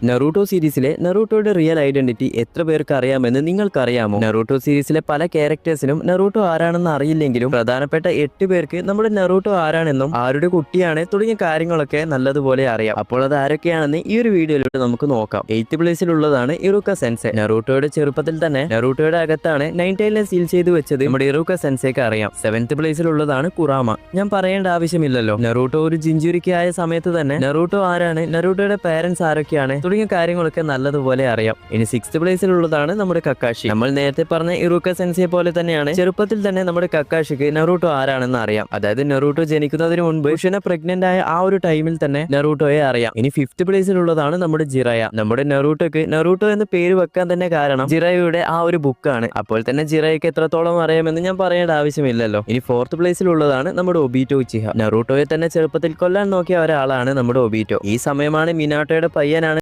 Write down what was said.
Naruto സീരീസിലെ നറൂട്ടോയുടെ real identity എത്ര പേർക്ക് അറിയാമെന്ന് നിങ്ങൾക്കറിയാമോ? നറൂട്ടോ സീരീസിലെ പല ക്യാരക്ടേഴ്സിനും നറൂട്ടോ ആരാണെന്ന് അറിയില്ലെങ്കിലും പ്രധാനപ്പെട്ട 8 പേർക്ക് നമ്മുടെ നറൂട്ടോ ആരാണെന്നും ആരുടെ കുട്ടിയാണ് തുടങ്ങിയ കാര്യങ്ങളൊക്കെ നല്ലതുപോലെ അറിയാം. അപ്പോൾ അത് ആരൊക്കെയാണെന്ന് ഈ ഒരു വീഡിയോയിലൂടെ നമുക്ക് നോക്കാം. 8th പ്ലേസിലുള്ളതാണ് ഇറുക്ക sensei. നറൂട്ടോയുടെ ചെറുപ്പത്തിൽ തന്നെ നറൂട്ടോയുടെ അകത്താണ് നൈൻടൈലിനെ സീൽ ചെയ്ത് വെച്ചത് നമ്മുടെ ഇറുക്ക സെൻസെക്ക് അറിയാം. 7th പ്ലേസിലുള്ളതാണ് കുറാമ. ഞാൻ പറയേണ്ട ആവശ്യമില്ലല്ലോ, നറൂട്ടോ ഒരു ജിഞ്ചുരിക്ക് ആയ സമയത്ത് തന്നെ നറൂട്ടോ ആരാണ്, നറൂട്ടോയുടെ പേരൻസ് ആരൊക്കെയാണ് തുടങ്ങിയ കാര്യങ്ങളൊക്കെ നല്ലതുപോലെ അറിയാം. ഇനി 6th പ്ലേസിലുള്ളതാണ് നമ്മുടെ കക്കാഷി. നമ്മൾ നേരത്തെ പറഞ്ഞ ഇറുക്ക സെൻസെ പോലെ തന്നെയാണ് ചെറുപ്പത്തിൽ തന്നെ നമ്മുടെ കക്കാഷിക്ക് നറൂട്ടോ ആരാണെന്ന് അറിയാം. അതായത് നറൂട്ടോ ജനിക്കുന്നതിന് മുൻപ് ഉഷിന പ്രഗ്നന്റ് ആയ ആ ഒരു ടൈമിൽ തന്നെ നറൂട്ടോയെ അറിയാം. ഇനി 5th പ്ലേസിലുള്ളതാണ് നമ്മുടെ ജിറയ. നമ്മുടെ നറൂട്ടോക്ക് നറൂട്ടോ എന്ന് പേര് വെക്കാൻ തന്നെ കാരണം ജിറയുടെ ആ ഒരു ബുക്കാണ്. അപ്പോൾ തന്നെ ജിറയ്ക്ക് എത്രത്തോളം അറിയാമെന്ന് ഞാൻ പറയേണ്ട ആവശ്യമില്ലല്ലോ. ഇനി 4th പ്ലേസിലുള്ളതാണ് നമ്മുടെ ഒബീറ്റോ ഉച്ചിഹ. നറൂട്ടോയെ തന്നെ ചെറുപ്പത്തിൽ കൊല്ലാൻ നോക്കിയ ഒരാളാണ് നമ്മുടെ ഒബീറ്റോ. ഈ സമയമാണ് മിനാട്ടോയുടെ പയ്യനാണ്